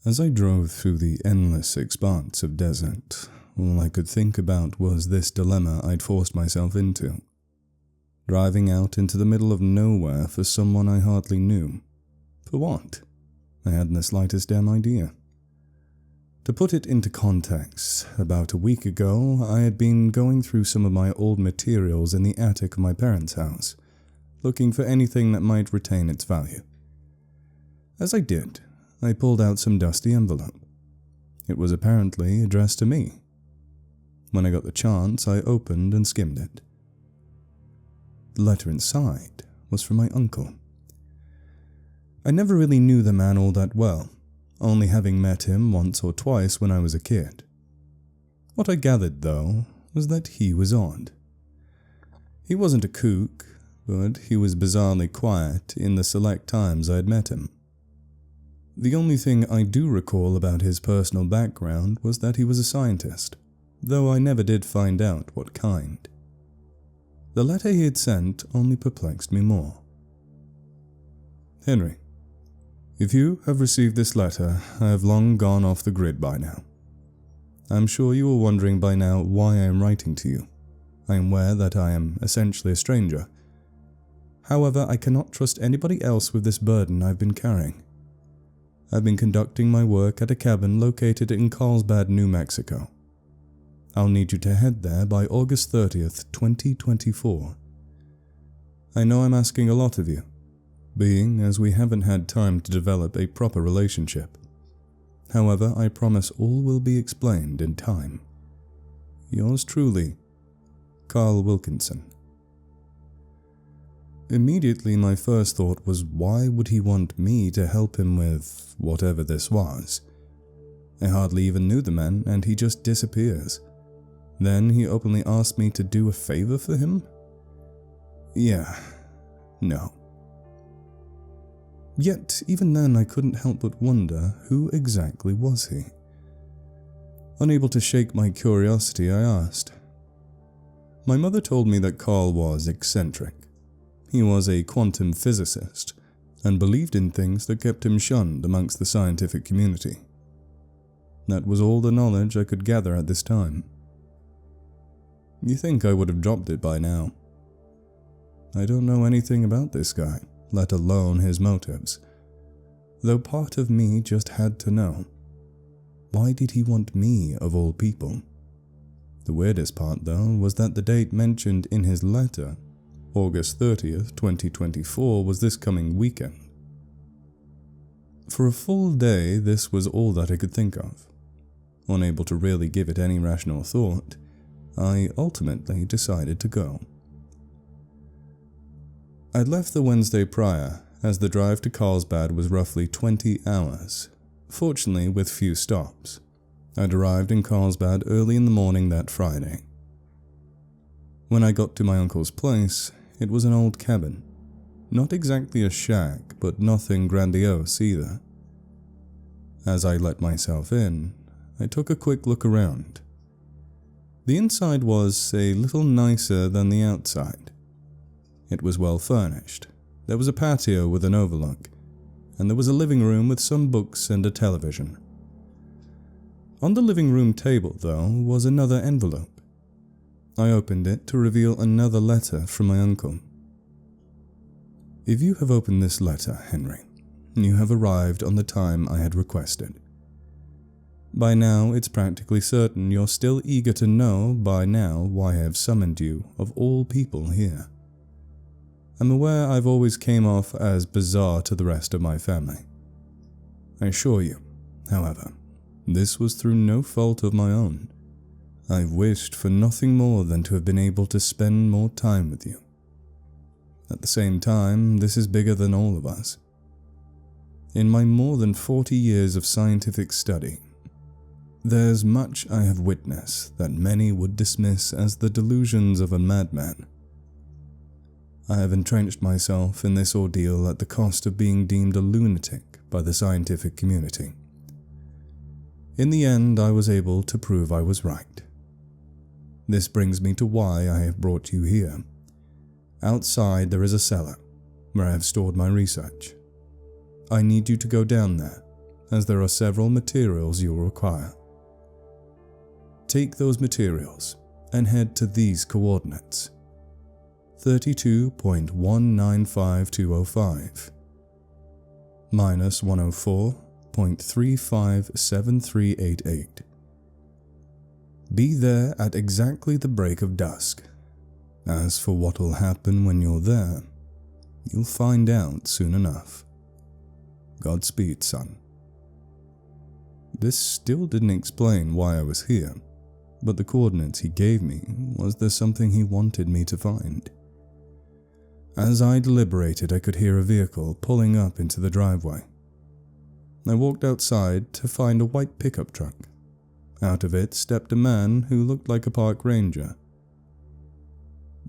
As I drove through the endless expanse of desert, all I could think about was this dilemma I'd forced myself into. Driving out into the middle of nowhere for someone I hardly knew. For what? I hadn't the slightest damn idea. To put it into context, about a week ago, I had been going through some of my old materials in the attic of my parents' house, looking for anything that might retain its value. As I did, I pulled out some dusty envelope. It was apparently addressed to me. When I got the chance, I opened and skimmed it. The letter inside was from my uncle. I never really knew the man all that well, only having met him once or twice when I was a kid. What I gathered, though, was that he was odd. He wasn't a kook, but he was bizarrely quiet in the select times I had met him. The only thing I do recall about his personal background was that he was a scientist, though I never did find out what kind. The letter he had sent only perplexed me more. Henry, if you have received this letter, I have long gone off the grid by now. I'm sure you are wondering by now why I am writing to you. I am aware that I am essentially a stranger. However, I cannot trust anybody else with this burden I've been carrying. I've been conducting my work at a cabin located in Carlsbad, New Mexico. I'll need you to head there by August 30th, 2024. I know I'm asking a lot of you, being as we haven't had time to develop a proper relationship. However, I promise all will be explained in time. Yours truly, Carl Wilkinson. Immediately my first thought was, why would he want me to help him with whatever this was? I hardly even knew the man, and he just disappears. Then he openly asked me to do a favor for him? Yeah, no. Yet, even then I couldn't help but wonder, who exactly was he? Unable to shake my curiosity, I asked. My mother told me that Carl was eccentric. He was a quantum physicist, and believed in things that kept him shunned amongst the scientific community. That was all the knowledge I could gather at this time. You think I would have dropped it by now. I don't know anything about this guy, let alone his motives, though part of me just had to know. Why did he want me, of all people? The weirdest part, though, was that the date mentioned in his letter, August 30th, 2024, was this coming weekend. For a full day, this was all that I could think of. Unable to really give it any rational thought, I ultimately decided to go. I'd left the Wednesday prior, as the drive to Carlsbad was roughly 20 hours, fortunately with few stops. I'd arrived in Carlsbad early in the morning that Friday. When I got to my uncle's place, it was an old cabin. Not exactly a shack, but nothing grandiose either. As I let myself in, I took a quick look around. The inside was a little nicer than the outside. It was well furnished. There was a patio with an overlook, and there was a living room with some books and a television. On the living room table, though, was another envelope. I opened it to reveal another letter from my uncle. If you have opened this letter, Henry, you have arrived on the time I had requested. By now, it's practically certain you're still eager to know by now why I have summoned you, of all people, here. I'm aware I've always came off as bizarre to the rest of my family. I assure you, however, this was through no fault of my own. I've wished for nothing more than to have been able to spend more time with you. At the same time, this is bigger than all of us. In my more than 40 years of scientific study, there's much I have witnessed that many would dismiss as the delusions of a madman. I have entrenched myself in this ordeal at the cost of being deemed a lunatic by the scientific community. In the end, I was able to prove I was right. This brings me to why I have brought you here. Outside there is a cellar, where I have stored my research. I need you to go down there, as there are several materials you'll require. Take those materials and head to these coordinates: 32.195205 minus 104.357388. Be there at exactly the break of dusk. As for what'll happen when you're there, you'll find out soon enough. Godspeed, son. This still didn't explain why I was here, but the coordinates he gave me was there something he wanted me to find. As I deliberated, I could hear a vehicle pulling up into the driveway. I walked outside to find a white pickup truck. Out of it stepped a man who looked like a park ranger.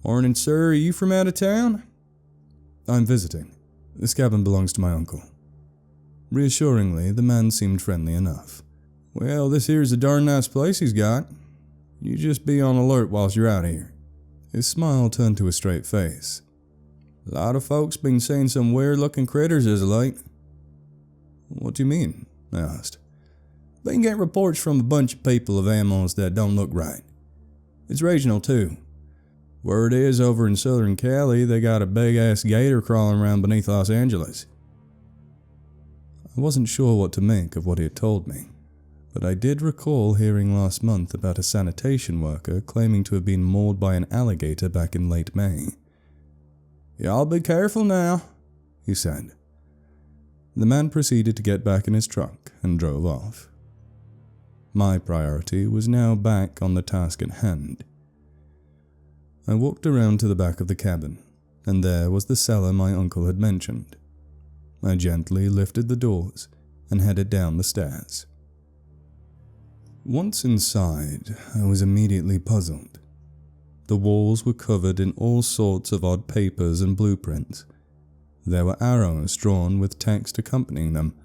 "Morning, sir. Are you from out of town?" "I'm visiting. This cabin belongs to my uncle." Reassuringly, the man seemed friendly enough. "Well, this here's a darn nice place he's got. You just be on alert whilst you're out here." His smile turned to a straight face. "A lot of folks been seeing some weird-looking critters as of late." "What do you mean?" I asked. "Been getting reports from a bunch of people of animals that don't look right. It's regional, too. Word is, over in Southern Cali, they got a big-ass gator crawling around beneath Los Angeles." I wasn't sure what to make of what he had told me, but I did recall hearing last month about a sanitation worker claiming to have been mauled by an alligator back in late May. "Y'all be careful now," he said. The man proceeded to get back in his truck and drove off. My priority was now back on the task at hand. I walked around to the back of the cabin, and there was the cellar my uncle had mentioned. I gently lifted the doors and headed down the stairs. Once inside, I was immediately puzzled. The walls were covered in all sorts of odd papers and blueprints. There were arrows drawn with text accompanying them,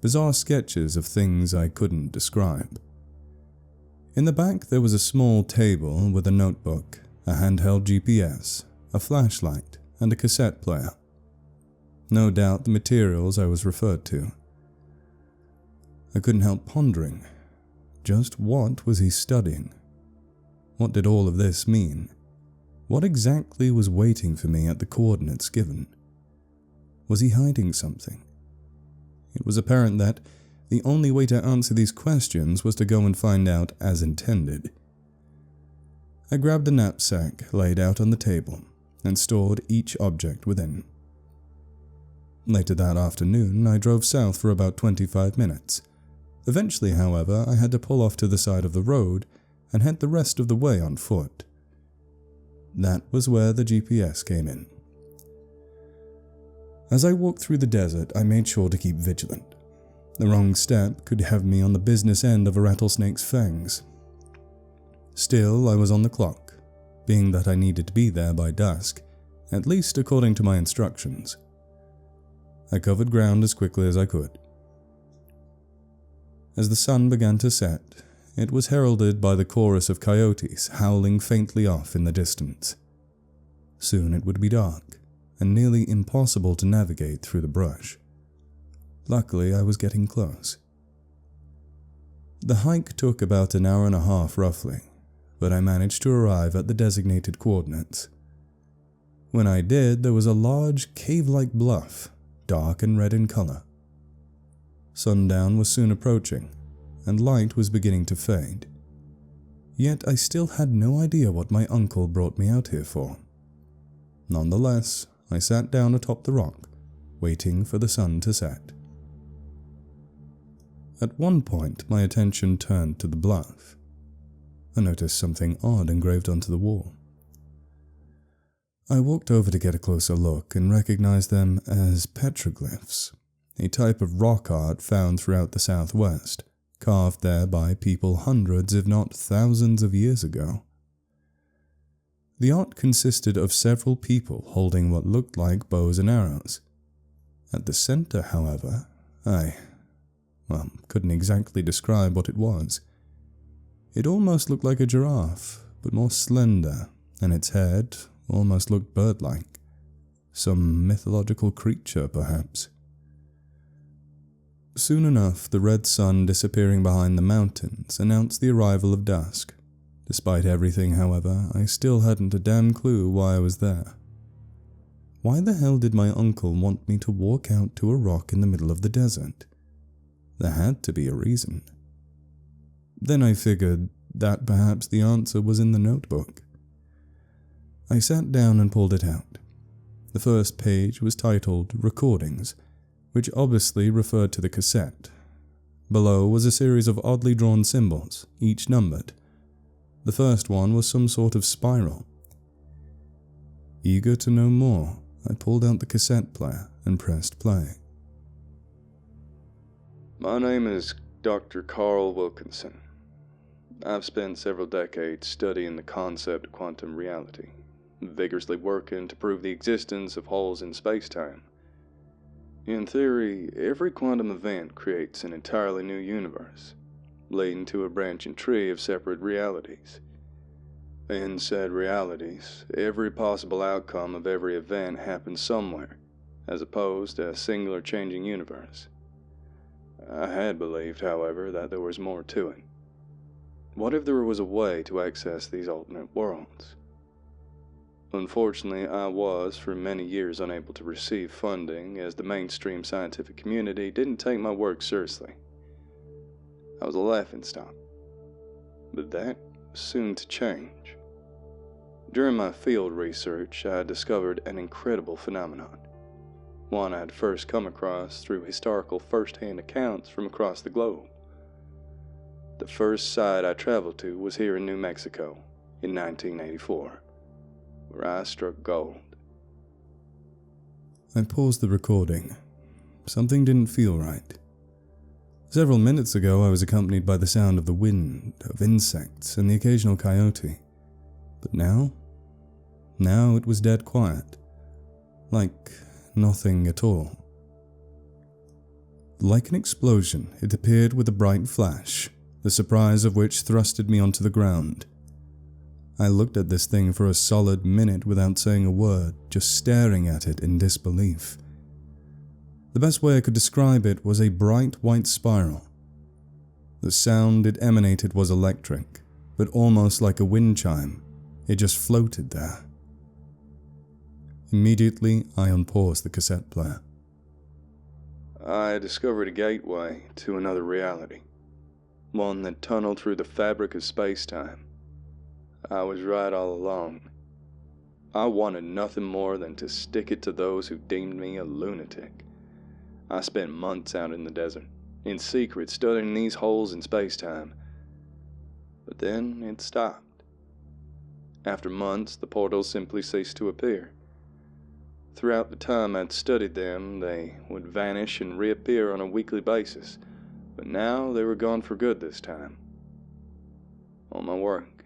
bizarre sketches of things I couldn't describe. In the back there was a small table with a notebook, a handheld GPS, a flashlight, and a cassette player. No doubt the materials I was referred to. I couldn't help pondering, just what was he studying? What did all of this mean? What exactly was waiting for me at the coordinates given? Was he hiding something? It was apparent that the only way to answer these questions was to go and find out as intended. I grabbed a knapsack laid out on the table and stored each object within. Later that afternoon, I drove south for about 25 minutes. Eventually, however, I had to pull off to the side of the road and head the rest of the way on foot. That was where the GPS came in. As I walked through the desert, I made sure to keep vigilant. The wrong step could have me on the business end of a rattlesnake's fangs. Still, I was on the clock, being that I needed to be there by dusk, at least according to my instructions. I covered ground as quickly as I could. As the sun began to set, it was heralded by the chorus of coyotes howling faintly off in the distance. Soon it would be dark, and nearly impossible to navigate through the brush. Luckily, I was getting close. The hike took about an hour and a half roughly, but I managed to arrive at the designated coordinates. When I did, there was a large cave-like bluff, dark and red in color. Sundown was soon approaching, and light was beginning to fade. Yet I still had no idea what my uncle brought me out here for. Nonetheless, I sat down atop the rock, waiting for the sun to set. At one point, my attention turned to the bluff. I noticed something odd engraved onto the wall. I walked over to get a closer look and recognized them as petroglyphs, a type of rock art found throughout the Southwest, carved there by people hundreds if not thousands of years ago. The art consisted of several people holding what looked like bows and arrows. At the center, however, I couldn't exactly describe what it was. It almost looked like a giraffe, but more slender, and its head almost looked bird-like. Some mythological creature, perhaps. Soon enough, the red sun disappearing behind the mountains announced the arrival of dusk. Despite everything, however, I still hadn't a damn clue why I was there. Why the hell did my uncle want me to walk out to a rock in the middle of the desert? There had to be a reason. Then I figured that perhaps the answer was in the notebook. I sat down and pulled it out. The first page was titled Recordings, which obviously referred to the cassette. Below was a series of oddly drawn symbols, each numbered. The first one was some sort of spiral. Eager to know more, I pulled out the cassette player and pressed play. My name is Dr. Carl Wilkinson. I've spent several decades studying the concept of quantum reality, vigorously working to prove the existence of holes in space-time. In theory, every quantum event creates an entirely new universe, leading to a branching tree of separate realities. In said realities, every possible outcome of every event happens somewhere, as opposed to a singular changing universe. I had believed, however, that there was more to it. What if there was a way to access these alternate worlds? Unfortunately, I was for many years unable to receive funding, as the mainstream scientific community didn't take my work seriously. I was a laughingstock. But that was soon to change. During my field research, I had discovered an incredible phenomenon, one I had first come across through historical first-hand accounts from across the globe. The first site I traveled to was here in New Mexico in 1984, where I struck gold. I paused the recording. Something didn't feel right. Several minutes ago, I was accompanied by the sound of the wind, of insects, and the occasional coyote. But now it was dead quiet. Like nothing at all. Like an explosion, it appeared with a bright flash, the surprise of which thrusted me onto the ground. I looked at this thing for a solid minute without saying a word, just staring at it in disbelief. The best way I could describe it was a bright white spiral. The sound it emanated was electric, but almost like a wind chime. It just floated there. Immediately, I unpaused the cassette player. I discovered a gateway to another reality, one that tunneled through the fabric of space-time. I was right all along. I wanted nothing more than to stick it to those who deemed me a lunatic. I spent months out in the desert, in secret, studying these holes in space-time. But then it stopped. After months, the portals simply ceased to appear. Throughout the time I'd studied them, they would vanish and reappear on a weekly basis, but now they were gone for good this time. All my work,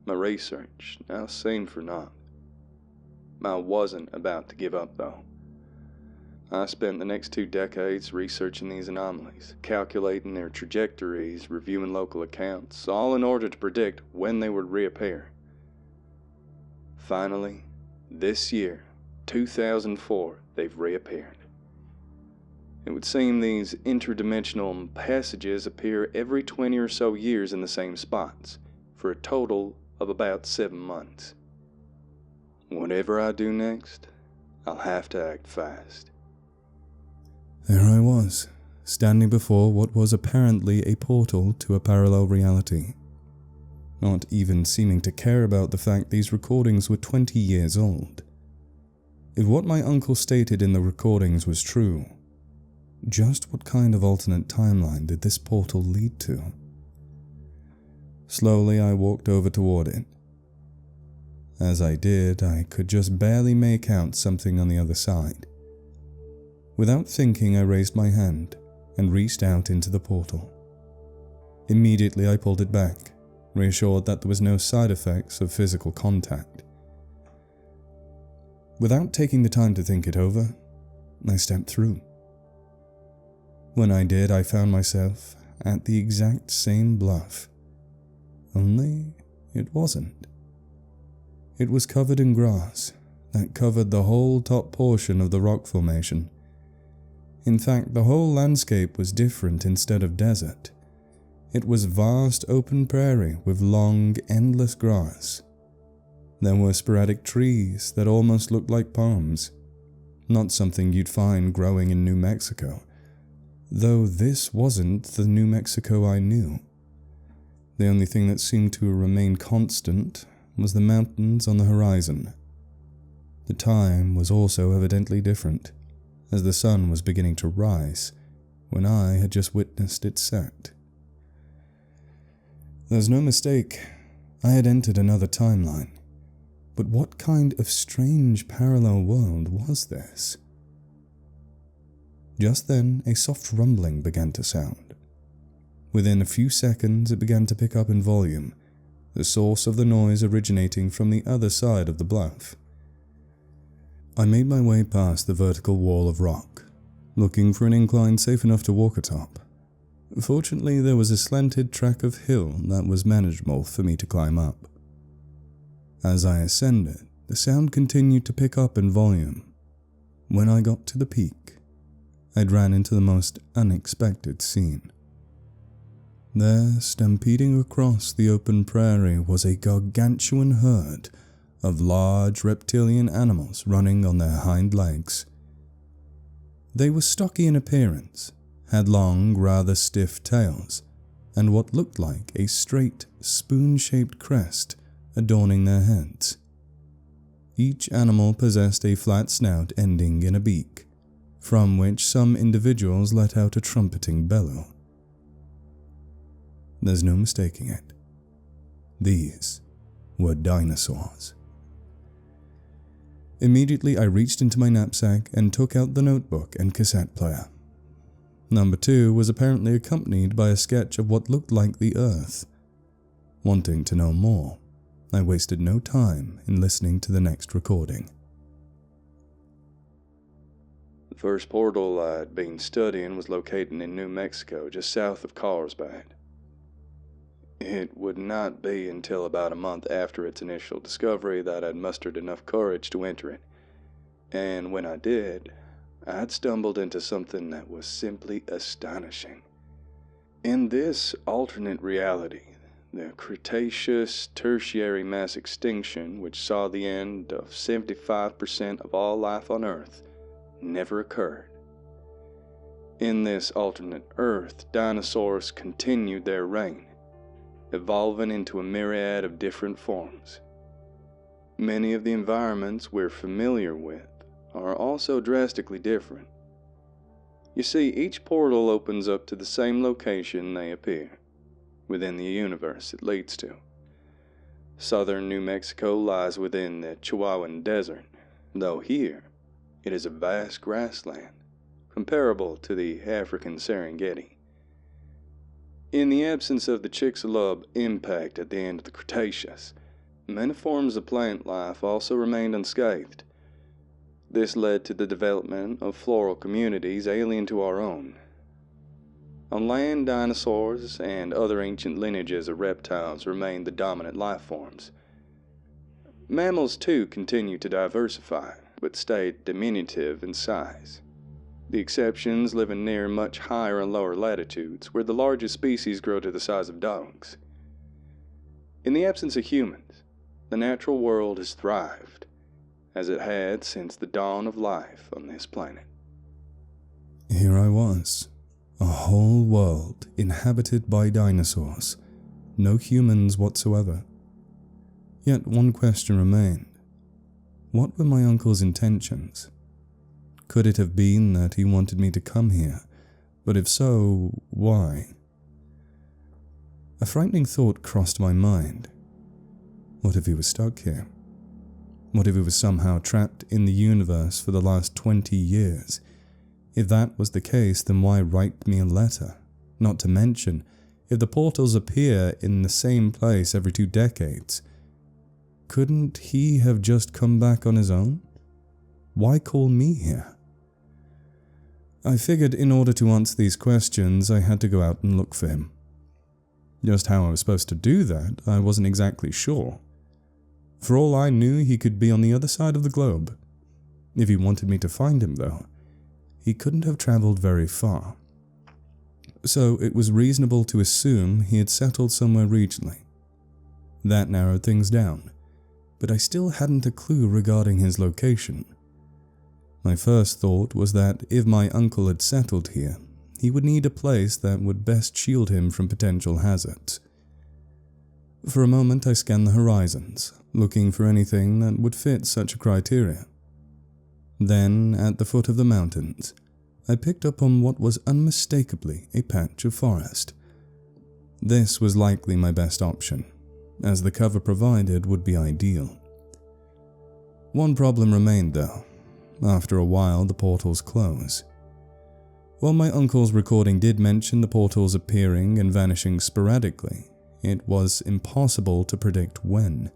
my research, now seemed for naught. I wasn't about to give up, though. I spent the next 2 decades researching these anomalies, calculating their trajectories, reviewing local accounts, all in order to predict when they would reappear. Finally, this year, 2004, they've reappeared. It would seem these interdimensional passages appear every 20 or so years in the same spots, for a total of about 7 months. Whatever I do next, I'll have to act fast. There I was, standing before what was apparently a portal to a parallel reality. Not even seeming to care about the fact these recordings were 20 years old. If what my uncle stated in the recordings was true, just what kind of alternate timeline did this portal lead to? Slowly I walked over toward it. As I did, I could just barely make out something on the other side. Without thinking, I raised my hand and reached out into the portal. Immediately I pulled it back, reassured that there was no side effects of physical contact. Without taking the time to think it over, I stepped through. When I did, I found myself at the exact same bluff. Only it wasn't. It was covered in grass that covered the whole top portion of the rock formation. In fact, the whole landscape was different instead of desert. It was vast open prairie with long, endless grass. There were sporadic trees that almost looked like palms, not something you'd find growing in New Mexico, though this wasn't the New Mexico I knew. The only thing that seemed to remain constant was the mountains on the horizon. The time was also evidently different, as the sun was beginning to rise when I had just witnessed it set. There's no mistake, I had entered another timeline. But what kind of strange parallel world was this? Just then, a soft rumbling began to sound. Within a few seconds, it began to pick up in volume, the source of the noise originating from the other side of the bluff. I made my way past the vertical wall of rock, looking for an incline safe enough to walk atop. Fortunately, there was a slanted track of hill that was manageable for me to climb up. As I ascended, the sound continued to pick up in volume. When I got to the peak, I'd ran into the most unexpected scene. There, stampeding across the open prairie, was a gargantuan herd of large reptilian animals running on their hind legs. They were stocky in appearance, had long, rather stiff tails, and what looked like a straight, spoon-shaped crest adorning their heads. Each animal possessed a flat snout ending in a beak, from which some individuals let out a trumpeting bellow. There's no mistaking it. These were dinosaurs. Immediately I reached into my knapsack and took out the notebook and cassette player. Number 2 was apparently accompanied by a sketch of what looked like the Earth. Wanting to know more, I wasted no time in listening to the next recording. The first portal I'd been studying was located in New Mexico, just south of Carlsbad. It would not be until about a month after its initial discovery that I'd mustered enough courage to enter it, and when I did, I'd stumbled into something that was simply astonishing. In this alternate reality, the Cretaceous tertiary mass extinction, which saw the end of 75% of all life on Earth, never occurred. In this alternate Earth, dinosaurs continued their reign, evolving into a myriad of different forms. Many of the environments we're familiar with are also drastically different. You see, each portal opens up to the same location they appear, within the universe it leads to. Southern New Mexico lies within the Chihuahuan Desert, though here it is a vast grassland, comparable to the African Serengeti. In the absence of the Chicxulub impact at the end of the Cretaceous, many forms of plant life also remained unscathed. This led to the development of floral communities alien to our own. On land, dinosaurs and other ancient lineages of reptiles remained the dominant life forms. Mammals too continued to diversify, but stayed diminutive in size. The exceptions living near much higher and lower latitudes, where the largest species grow to the size of dogs. In the absence of humans, the natural world has thrived, as it had since the dawn of life on this planet. Here I was, a whole world inhabited by dinosaurs, no humans whatsoever. Yet one question remained. What were my uncle's intentions? Could it have been that he wanted me to come here? But if so, why? A frightening thought crossed my mind. What if he was stuck here? What if he was somehow trapped in the universe for the last 20 years? If that was the case, then why write me a letter? Not to mention, if the portals appear in the same place every 2 decades, couldn't he have just come back on his own? Why call me here? I figured in order to answer these questions, I had to go out and look for him. Just how I was supposed to do that, I wasn't exactly sure. For all I knew, he could be on the other side of the globe. If he wanted me to find him, though, he couldn't have travelled very far. So it was reasonable to assume he had settled somewhere regionally. That narrowed things down, but I still hadn't a clue regarding his location. My first thought was that if my uncle had settled here, he would need a place that would best shield him from potential hazards. For a moment I scanned the horizons, looking for anything that would fit such a criteria. Then, at the foot of the mountains, I picked up on what was unmistakably a patch of forest. This was likely my best option, as the cover provided would be ideal. One problem remained though. After a while, the portals close. While my uncle's recording did mention the portals appearing and vanishing sporadically, it was impossible to predict when.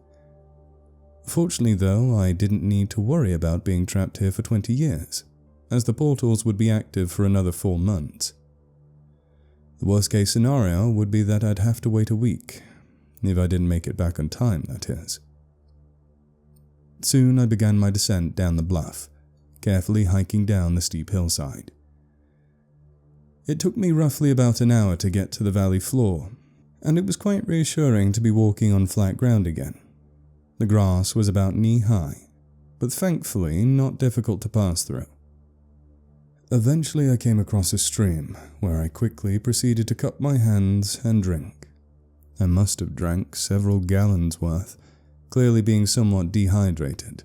Fortunately though, I didn't need to worry about being trapped here for 20 years, as the portals would be active for another 4 months. The worst case scenario would be that I'd have to wait a week, if I didn't make it back on time, that is. Soon I began my descent down the bluff, carefully hiking down the steep hillside. It took me roughly about an hour to get to the valley floor, and it was quite reassuring to be walking on flat ground again. The grass was about knee-high, but thankfully not difficult to pass through. Eventually I came across a stream, where I quickly proceeded to cup my hands and drink. I must have drank several gallons worth, clearly being somewhat dehydrated.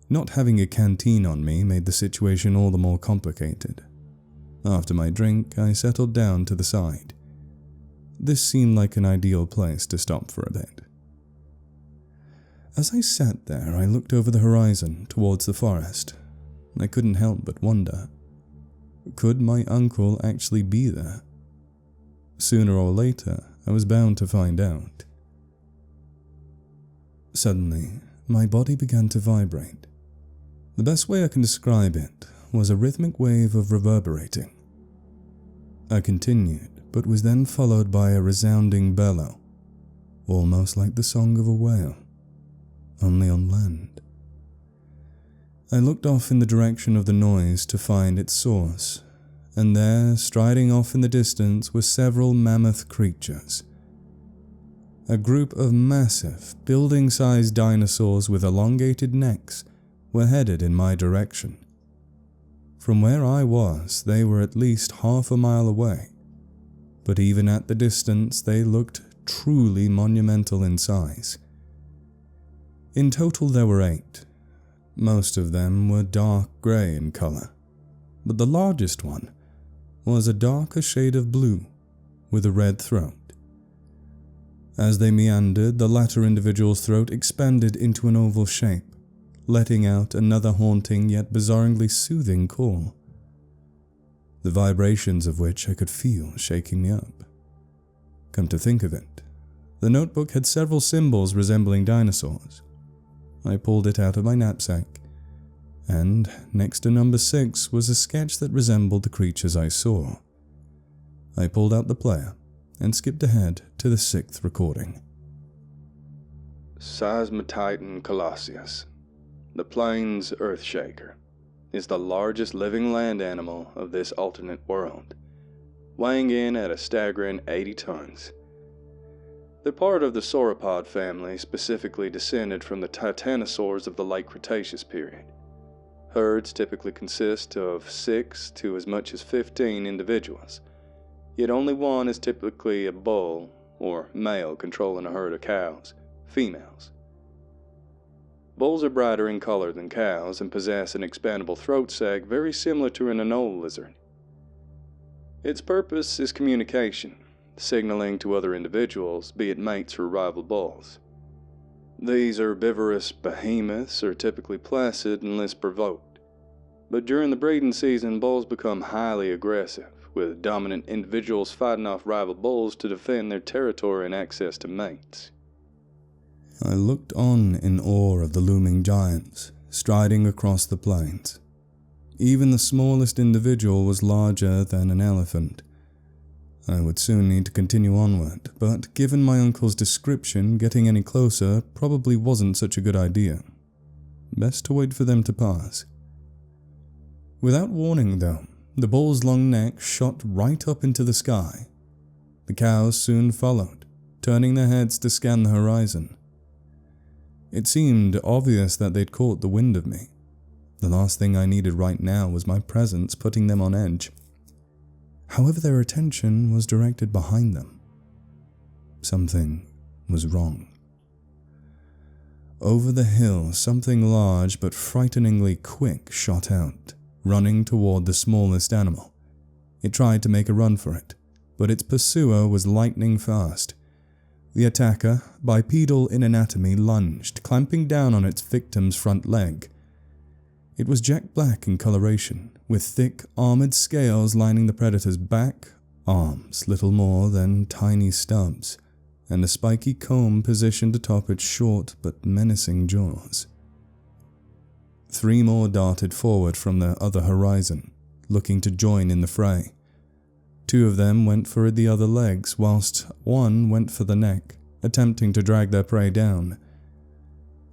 Not having a canteen on me made the situation all the more complicated. After my drink, I settled down to the side. This seemed like an ideal place to stop for a bit. As I sat there, I looked over the horizon towards the forest. I couldn't help but wonder, could my uncle actually be there? Sooner or later, I was bound to find out. Suddenly, my body began to vibrate. The best way I can describe it was a rhythmic wave of reverberating. I continued, but was then followed by a resounding bellow, almost like the song of a whale, only on land. I looked off in the direction of the noise to find its source, and there, striding off in the distance, were several mammoth creatures. A group of massive, building-sized dinosaurs with elongated necks were headed in my direction. From where I was, they were at least half a mile away, but even at the distance they looked truly monumental in size. In total there were 8. Most of them were dark grey in colour, but the largest one was a darker shade of blue with a red throat. As they meandered, the latter individual's throat expanded into an oval shape, letting out another haunting yet bizarrely soothing call, the vibrations of which I could feel shaking me up. Come to think of it, the notebook had several symbols resembling dinosaurs. I pulled it out of my knapsack, and next to number 6 was a sketch that resembled the creatures I saw. I pulled out the player and skipped ahead to the 6th recording. Seismotitan Colossus, the plains earthshaker, is the largest living land animal of this alternate world, weighing in at a staggering 80 tons. They're part of the sauropod family, specifically descended from the titanosaurs of the late Cretaceous period. Herds typically consist of 6 to as much as 15 individuals, yet only one is typically a bull or male controlling a herd of cows, females. Bulls are brighter in color than cows and possess an expandable throat sac very similar to an anole lizard. Its purpose is communication, signaling to other individuals, be it mates or rival bulls. These herbivorous behemoths are typically placid unless provoked, but during the breeding season bulls become highly aggressive, with dominant individuals fighting off rival bulls to defend their territory and access to mates. I looked on in awe of the looming giants, striding across the plains. Even the smallest individual was larger than an elephant. I would soon need to continue onward, but given my uncle's description, getting any closer probably wasn't such a good idea. Best to wait for them to pass. Without warning though, the bull's long neck shot right up into the sky. The cows soon followed, turning their heads to scan the horizon. It seemed obvious that they'd caught the wind of me. The last thing I needed right now was my presence putting them on edge. However, their attention was directed behind them. Something was wrong. Over the hill, something large but frighteningly quick shot out, running toward the smallest animal. It tried to make a run for it, but its pursuer was lightning fast. The attacker, bipedal in anatomy, lunged, clamping down on its victim's front leg. It was jet black in coloration, with thick, armored scales lining the predator's back, arms little more than tiny stubs, and a spiky comb positioned atop its short but menacing jaws. 3 more darted forward from the other horizon, looking to join in the fray. 2 of them went for the other legs, whilst 1 went for the neck, attempting to drag their prey down.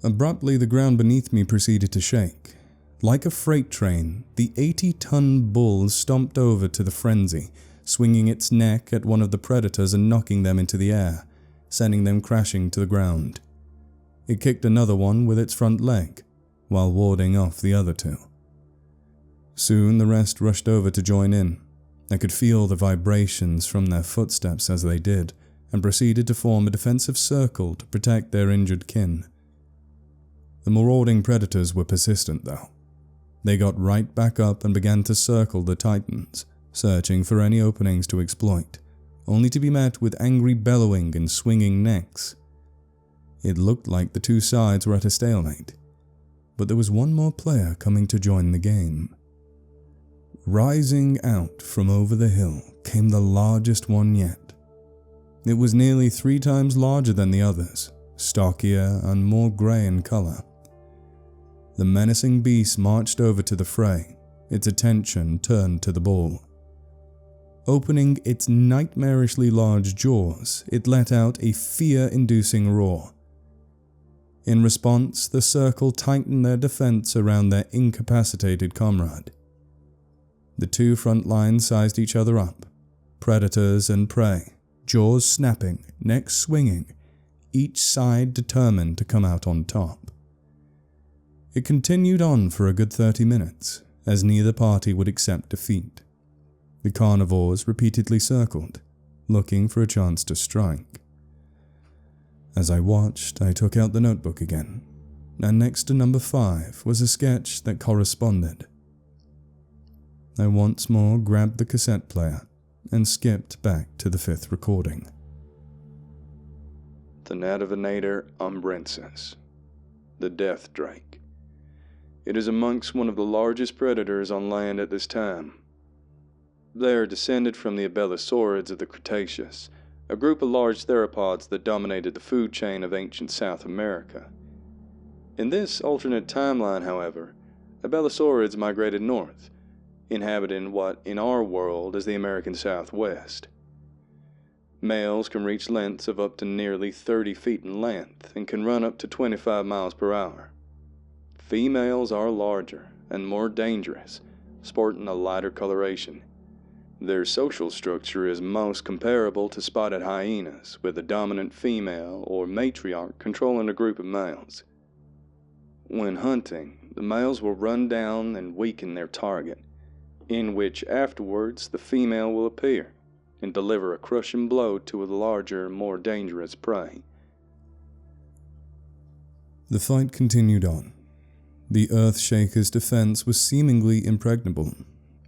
Abruptly, the ground beneath me proceeded to shake. Like a freight train, the 80-ton bull stomped over to the frenzy, swinging its neck at one of the predators and knocking them into the air, sending them crashing to the ground. It kicked another one with its front leg, while warding off the other 2. Soon the rest rushed over to join in. I could feel the vibrations from their footsteps as they did, and proceeded to form a defensive circle to protect their injured kin. The marauding predators were persistent though. They got right back up and began to circle the titans, searching for any openings to exploit, only to be met with angry bellowing and swinging necks. It looked like the 2 sides were at a stalemate, but there was one more player coming to join the game. Rising out from over the hill came the largest one yet. It was nearly 3 times larger than the others, stockier and more grey in colour. The menacing beast marched over to the fray, its attention turned to the bull. Opening its nightmarishly large jaws, it let out a fear-inducing roar. In response, the circle tightened their defense around their incapacitated comrade. The 2 front lines sized each other up, predators and prey, jaws snapping, necks swinging, each side determined to come out on top. It continued on for a good 30 minutes, as neither party would accept defeat. The carnivores repeatedly circled, looking for a chance to strike. As I watched, I took out the notebook again, and next to number 5 was a sketch that corresponded. I once more grabbed the cassette player and skipped back to the 5th recording. The Nativinator umbrensis, the death drake. It is amongst one of the largest predators on land at this time. They are descended from the abelisaurids of the Cretaceous, a group of large theropods that dominated the food chain of ancient South America. In this alternate timeline, however, abelisaurids migrated north, inhabiting what in our world is the American Southwest. Males can reach lengths of up to nearly 30 feet in length and can run up to 25 miles per hour. Females are larger and more dangerous, sporting a lighter coloration. Their social structure is most comparable to spotted hyenas, with a dominant female or matriarch controlling a group of males. When hunting, the males will run down and weaken their target, in which afterwards the female will appear and deliver a crushing blow to a larger, more dangerous prey. The fight continued on. The Earthshaker's defense was seemingly impregnable,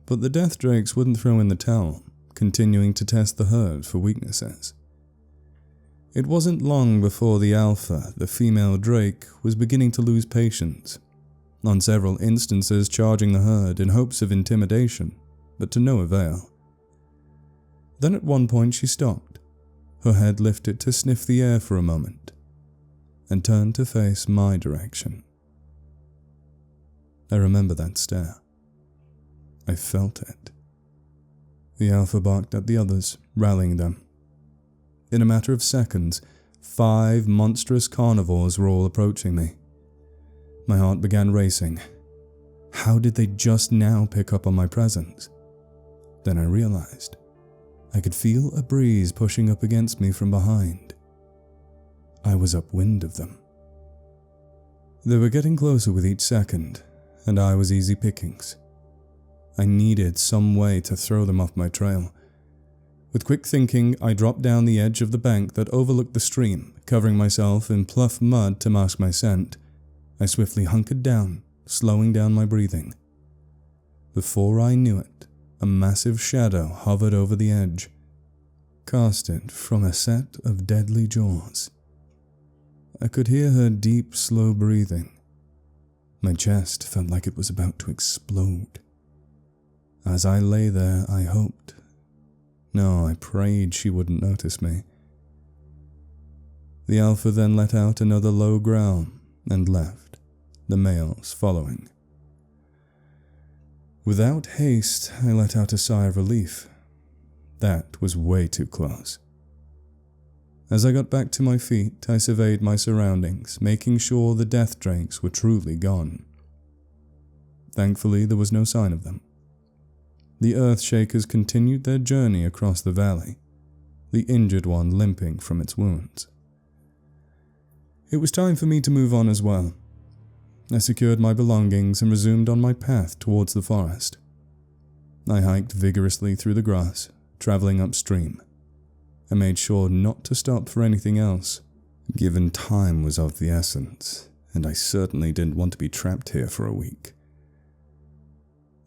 but the Death Drakes wouldn't throw in the towel, continuing to test the herd for weaknesses. It wasn't long before the alpha, the female drake, was beginning to lose patience, on several instances charging the herd in hopes of intimidation, but to no avail. Then at one point she stopped, her head lifted to sniff the air for a moment, and turned to face my direction. I remember that stare. I felt it. The alpha barked at the others, rallying them. In a matter of seconds, 5 monstrous carnivores were all approaching me. My heart began racing. How did they just now pick up on my presence? Then I realized I could feel a breeze pushing up against me from behind. I was upwind of them. They were getting closer with each second, and I was easy pickings. I needed some way to throw them off my trail. With quick thinking, I dropped down the edge of the bank that overlooked the stream, covering myself in pluff mud to mask my scent. I swiftly hunkered down, slowing down my breathing. Before I knew it, a massive shadow hovered over the edge, casted from a set of deadly jaws. I could hear her deep, slow breathing. My chest felt like it was about to explode. As I lay there, I hoped, no, I prayed she wouldn't notice me. The alpha then let out another low growl and left, the males following. Without haste, I let out a sigh of relief. That was way too close. As I got back to my feet, I surveyed my surroundings, making sure the death drakes were truly gone. Thankfully, there was no sign of them. The Earthshakers continued their journey across the valley, the injured one limping from its wounds. It was time for me to move on as well. I secured my belongings and resumed on my path towards the forest. I hiked vigorously through the grass, traveling upstream. I made sure not to stop for anything else, given time was of the essence, and I certainly didn't want to be trapped here for a week.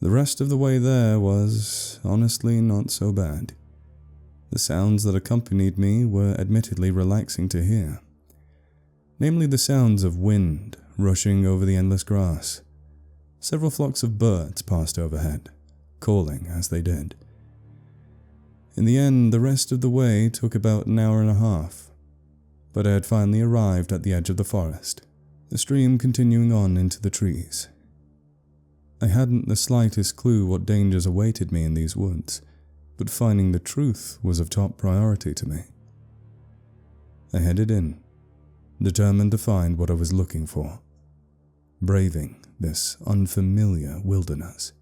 The rest of the way there was, honestly, not so bad. The sounds that accompanied me were admittedly relaxing to hear. Namely the sounds of wind rushing over the endless grass. Several flocks of birds passed overhead, calling as they did. In the end, the rest of the way took about an hour and a half, but I had finally arrived at the edge of the forest, the stream continuing on into the trees. I hadn't the slightest clue what dangers awaited me in these woods, but finding the truth was of top priority to me. I headed in, determined to find what I was looking for, braving this unfamiliar wilderness.